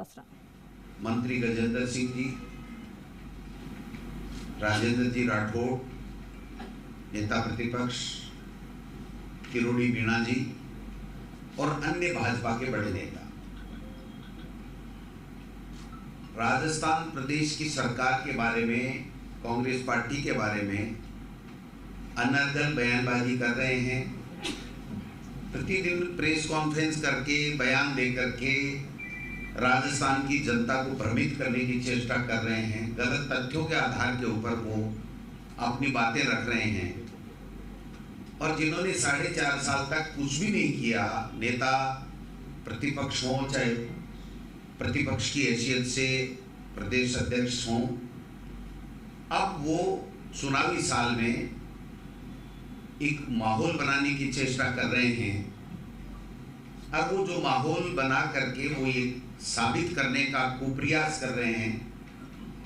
मंत्री गजेंद्र सिंह जी, राजेंद्र जी राठौड़, नेता प्रतिपक्ष किरोड़ी मीणा जी और अन्य भाजपा के बड़े नेता राजस्थान प्रदेश की सरकार के बारे में, कांग्रेस पार्टी के बारे में अनर्गल बयानबाजी कर रहे हैं। प्रतिदिन प्रेस कॉन्फ्रेंस करके बयान दे करके राजस्थान की जनता को भ्रमित करने की चेष्टा कर रहे हैं। गलत तथ्यों के आधार के ऊपर वो अपनी बातें रख रहे हैं। और जिन्होंने 4.5 साल तक कुछ भी नहीं किया, नेता प्रतिपक्ष हों चाहे प्रतिपक्ष की हैसियत से प्रदेश अध्यक्ष हों, अब वो चुनावी साल में एक माहौल बनाने की चेष्टा कर रहे हैं। अब वो जो माहौल बना करके वो ये साबित करने का कुप्रयास कर रहे हैं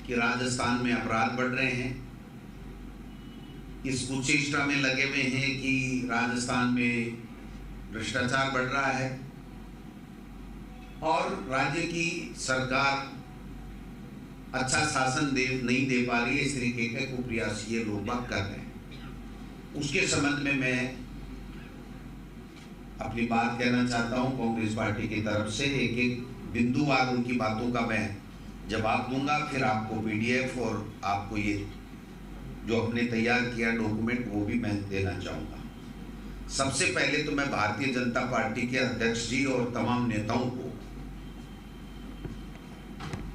कि राजस्थान में अपराध बढ़ रहे हैं। इस कुचेष्टा में लगे हुए हैं कि राजस्थान में भ्रष्टाचार बढ़ रहा है और राज्य की सरकार अच्छा शासन नहीं दे पा रही है। इस तरीके के कुप्रयास ये लोग बात कर रहे हैं। उसके संबंध में मैं अपनी बात कहना चाहता हूं। कांग्रेस पार्टी की तरफ से एक एक बिंदुवार उनकी बातों का मैं जवाब दूंगा, फिर आपको पीडीएफ और आपको ये जो अपने तैयार किया डॉक्यूमेंट वो भी मैं देना चाहूँगा। सबसे पहले तो मैं भारतीय जनता पार्टी के अध्यक्ष जी और तमाम नेताओं को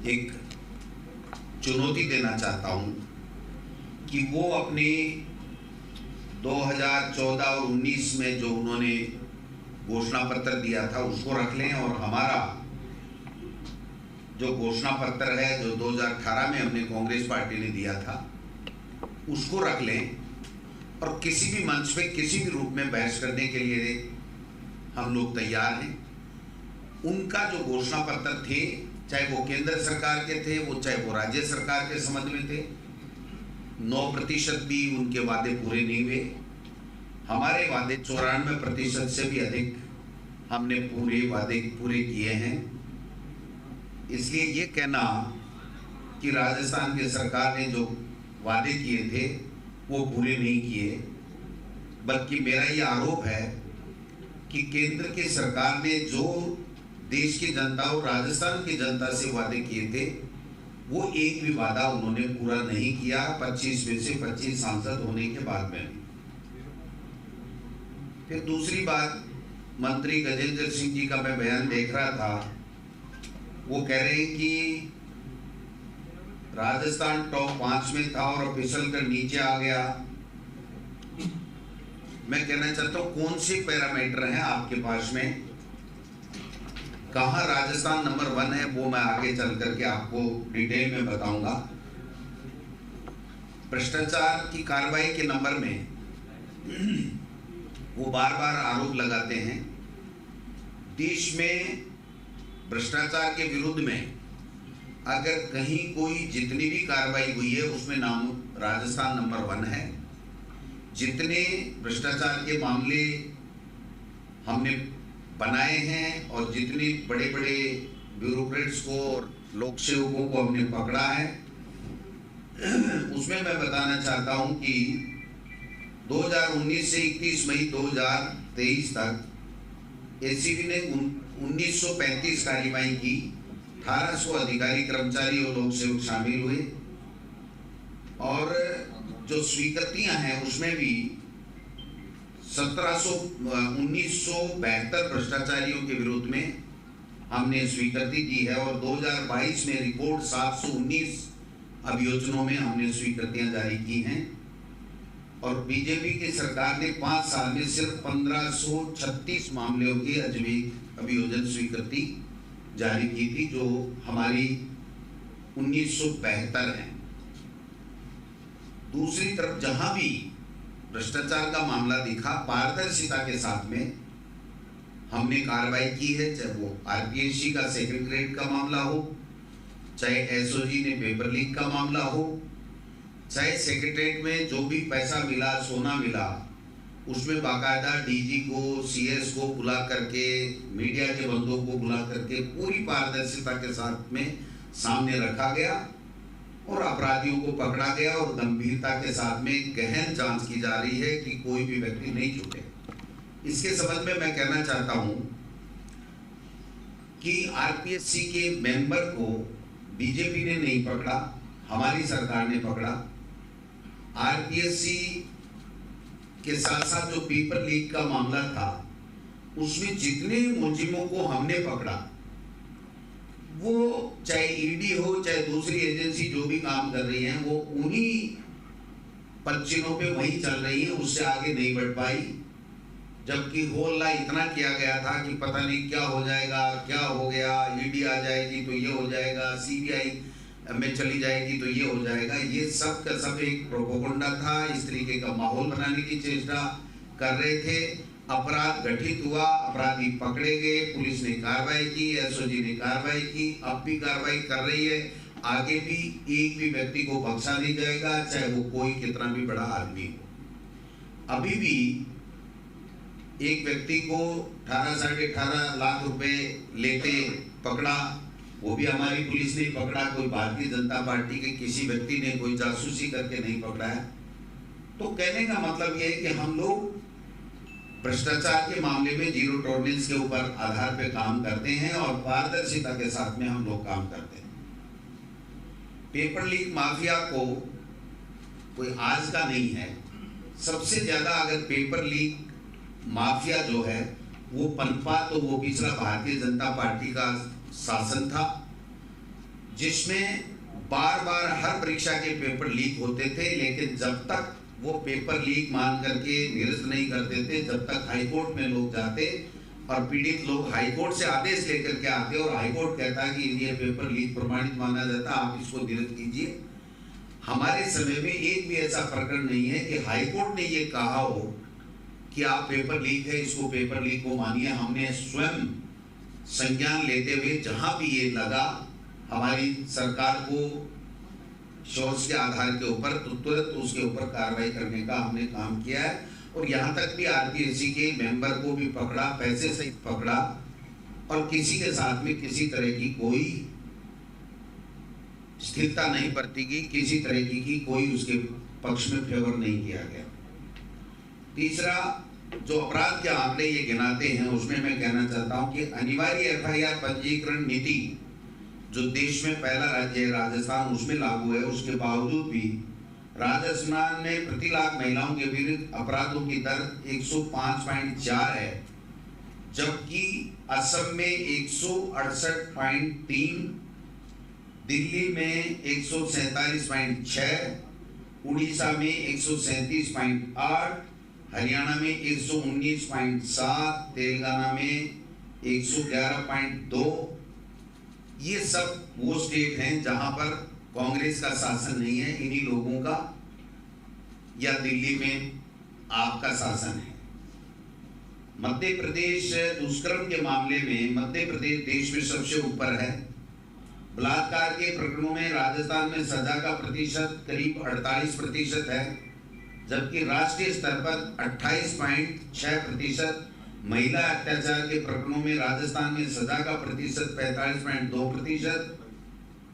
एक चुनौती देना चाहता हूँ कि वो अपने 2014 और 19 में जो उन्होंने घोषणा पत्र दिया था उसको रख लें, और हमारा जो घोषणा पत्र है जो 2018 में हमने कांग्रेस पार्टी ने दिया था उसको रख लें। और किसी भी मंच पे किसी भी रूप में बहस करने के लिए हम लोग तैयार हैं। उनका जो घोषणा पत्र थे, चाहे वो केंद्र सरकार के थे, वो चाहे वो राज्य सरकार के संबंध में थे, 9% भी उनके वादे पूरे नहीं हुए। हमारे वादे 94% से भी अधिक हमने पूरे वादे पूरे किए हैं। इसलिए ये कहना कि राजस्थान की सरकार ने जो वादे किए थे वो पूरे नहीं किए, बल्कि मेरा ये आरोप है कि केंद्र की सरकार ने जो देश की जनता और राजस्थान की जनता से वादे किए थे वो एक भी वादा उन्होंने पूरा नहीं किया। 25 में से 25 सांसद होने के बाद में। फिर दूसरी बात, मंत्री गजेंद्र सिंह जी का मैं बयान देख रहा था, वो कह रहे हैं कि राजस्थान टॉप 5 में था और फिसल कर नीचे आ गया। मैं कहना चाहता हूं कौन से पैरामीटर हैं आपके पास में, कहां राजस्थान नंबर 1 है, वो मैं आगे चल करके आपको डिटेल में बताऊंगा। भ्रष्टाचार की कार्रवाई के नंबर में वो बार बार आरोप लगाते हैं। देश में भ्रष्टाचार के विरुद्ध में अगर कहीं कोई जितनी भी कार्रवाई हुई है उसमें नाम राजस्थान नंबर 1 है। जितने भ्रष्टाचार के मामले हमने बनाए हैं और जितने बड़े बड़े ब्यूरोक्रेट्स को और लोक सेवकों को हमने पकड़ा है, उसमें मैं बताना चाहता हूं कि 2019 से 31 मई 2023 तक एसीबी ने 1935 कार्रवाई की। 1800 अधिकारी, कर्मचारी और लोक सेवक शामिल हुए। और जो स्वीकृतियां हैं उसमें भी 1972 भ्रष्टाचारियों के विरुद्ध में हमने स्वीकृति दी है। और 2022 में रिकॉर्ड 719 अभियोजनों में हमने स्वीकृतियां जारी की हैं। और बीजेपी की सरकार ने 5 साल में सिर्फ 1536 मामलों की अभियोजन स्वीकृति जारी की थी, जो हमारी 1972 है। दूसरी तरफ जहां भी भ्रष्टाचार का मामला दिखा, पारदर्शिता के साथ में हमने कार्रवाई की है। चाहे वो आरपीएससी का सेक्रेटरीट का मामला हो, चाहे एसओजी ने पेपर लीक का मामला हो, चाहे सेक्रेटरीट में जो भी पैसा मिला, सोना मिला, उसमें बाकायदा डीजी को, सीएस को बुला करके, मीडिया के बंदों को बुला करके पूरी पारदर्शिता के साथ में सामने रखा गया और अपराधियों को पकड़ा गया और गंभीरता के साथ में गहन जांच की जा रही है कि कोई भी व्यक्ति नहीं छूटे। इसके संबंध में मैं कहना चाहता हूं कि आरपीएससी के मेंबर को बीजेपी ने नहीं पकड़ा, हमारी सरकार ने पकड़ा। आरपीएससी के साथ साथ जो पेपर लीक का मामला था उसमें जितने मुलजिमों को हमने पकड़ा, वो चाहे ईडी हो चाहे दूसरी एजेंसी जो भी काम कर रही है, वो उन्हीं पच्चीनों पे वही चल रही है, उससे आगे नहीं बढ़ पाई। जबकि होल्ला इतना किया गया था कि पता नहीं क्या हो जाएगा, क्या हो गया, ईडी आ जाएगी तो ये हो जाएगा, सीबीआई में चली जाएगी तो ये हो जाएगा। ये सब का सब एक प्रोपोगंडा था। इस तरीके का माहौल बनाने की चेष्टा कर रहे थे। अपराध घटित हुआ, अपराधी पकड़े गए, पुलिस ने कार्रवाई की, एसओजी ने कार्रवाई की, अब भी कार्रवाई कर रही है। आगे भी एक भी व्यक्ति को बख्शा नहीं जाएगा, चाहे वो कोई कितना भी बड़ा आदमी हो। अभी भी एक व्यक्ति को 18 साढ़े 18 लाख रुपए लेते पकड़ा, वो भी हमारी पुलिस ने पकड़ा, कोई भारतीय जनता पार्टी के किसी व्यक्ति ने कोई जासूसी करके नहीं पकड़ा है। तो कहने का मतलब ये है कि हम लोग भ्रष्टाचार के मामले में जीरो टॉलरेंस के ऊपर आधार पे काम करते हैं और पारदर्शिता के साथ में हम लोग काम करते हैं। पेपर लीक माफिया को कोई आज का नहीं है। सबसे ज्यादा अगर पेपर लीक माफिया जो है वो पनपा तो वो पिछला भारतीय जनता पार्टी का शासन था, जिसमें बार बार हर परीक्षा के पेपर लीक होते थे, लेकिन जब तक वो पेपर लीक मान करके निरस्त नहीं करते थे, जब तक हाईकोर्ट में लोग जाते और पीड़ित लोग हाईकोर्ट से आदेश लेकर के आते और हाईकोर्ट कहता है कि ये पेपर लीक प्रमाणित माना जाता, आप इसको निरस्त कीजिए। हमारे समय में एक भी ऐसा प्रकरण नहीं है कि हाईकोर्ट ने ये कहा हो कि आप पेपर लीक है, इसको पेपर लीक को मानिए। हमने स्वयं संज्ञान लेते हुए जहां भी ये लगा हमारी सरकार को सोर्स के आधार के ऊपर तो तुरंत उसके ऊपर कार्रवाई करने का हमने काम किया है। और यहाँ तक भी आरपीएससी के मेंबर को भी पकड़ा, पैसे सहित पकड़ा, और किसी के साथ में किसी तरह की कोई स्थिरता नहीं बरती गई, किसी तरह की कोई उसके पक्ष में फेवर नहीं किया गया। तीसरा, जो अपराध के आंकड़े ये गिनाते हैं उसमें मैं कहना चाहता हूं कि अनिवार्य एफआईआर पंजीकरण नीति जो देश में पहला राज्य है राजस्थान, उसमें लागू है। उसके बावजूद भी राजस्थान में प्रति लाख महिलाओं के विरुद्ध अपराधों की दर 105.4 है, जबकि असम में 168.3, दिल्ली में 147.6, उड़ीसा में 137.8, हरियाणा में 119.7, तेलंगाना में 111.2। ये सब वो स्टेट हैं जहां पर कांग्रेस का शासन नहीं है, इन्हीं लोगों का, या दिल्ली में आपका शासन है। मध्य प्रदेश दुष्कर्म के मामले में मध्य प्रदेश देश में सबसे ऊपर है। बलात्कार के प्रकरणों में राजस्थान में सजा का प्रतिशत करीब 48% है, जबकि राष्ट्रीय स्तर पर 28.6%। महिला अत्याचार के प्रकरणों में राजस्थान में सजा का प्रतिशत 45.2%,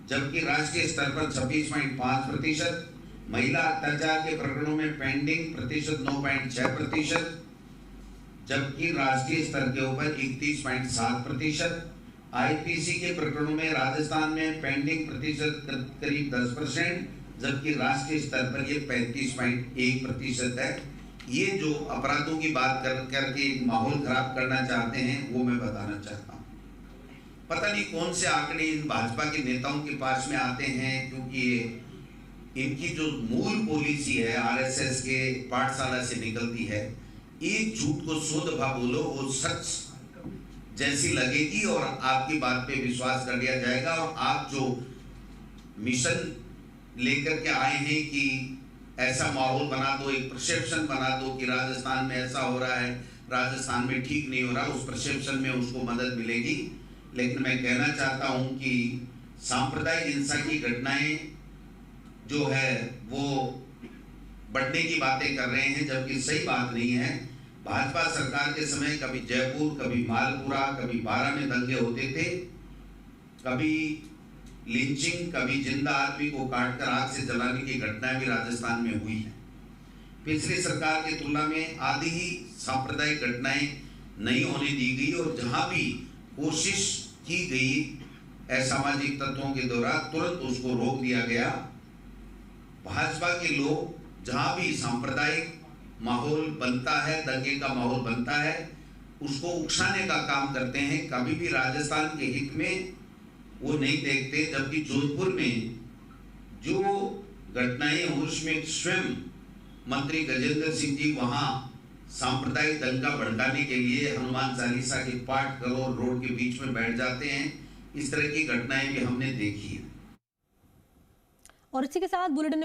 जबकि राष्ट्रीय स्तर पर 26.5%। महिला अत्याचार के प्रकरणों में पेंडिंग प्रतिशत 9.6%, जबकि राष्ट्रीय स्तर के ऊपर 31.7%। आईपीसी के प्रकरणों में राजस्थान में पेंडिंग प्रतिशत करीब 10%, जबकि राष्ट्रीय स्तर पर ये 35.1% है। ये जो अपराधों की बात करके माहौल खराब करना चाहते हैं वो मैं बताना चाहता हूँ। पता नहीं कौन से आंकड़े इन भाजपा के नेताओं के पास में आते हैं, क्योंकि इनकी जो मूल पॉलिसी है आरएसएस के पाठशाला से निकलती है। एक झूठ को 100 दफा बोलो, वो सच जैसी लगेगी और आपकी बात पे विश्वास कर लिया जाएगा। और आप जो मिशन लेकर के आए हैं कि ऐसा माहौल बना दो, एक परसेप्शन बना दो कि राजस्थान में ऐसा हो रहा है, राजस्थान में ठीक नहीं हो रहा, उस परसेप्शन में उसको मदद मिलेगी। लेकिन मैं कहना चाहता हूं कि सांप्रदायिक हिंसा की घटनाएं जो है वो बढ़ने की बातें कर रहे हैं, जबकि सही बात नहीं है। भाजपा सरकार के समय कभी जयपुर, कभी मालपुरा, कभी बारा में दंगे होते थे, कभी लिंचिंग, कभी जिंदा आदमी को काटकर आग से जलाने की घटनाएं भी राजस्थान में हुई है। पिछली सरकार की तुलना में आधी ही सांप्रदायिक घटनाएं नहीं होने दी गई, और जहां भी कोशिश की गई असामाजिक तत्वों के द्वारा तुरंत उसको रोक दिया गया। भाजपा के लोग जहां भी सांप्रदायिक माहौल बनता है, दंगे का माहौल बनता है, उसको उकसाने का काम करते हैं। कभी भी राजस्थान के हित में वो नहीं देखते। जबकि जोधपुर में जो घटनाएं हुई उसमें स्वयं मंत्री गजेंद्र सिंह जी वहां सांप्रदायिक दंगा भड़काने के लिए हनुमान चालीसा के पाठ करो और रोड के बीच में बैठ जाते हैं। इस तरह की घटनाएं भी हमने देखी है। और इसी के साथ बुलेटिन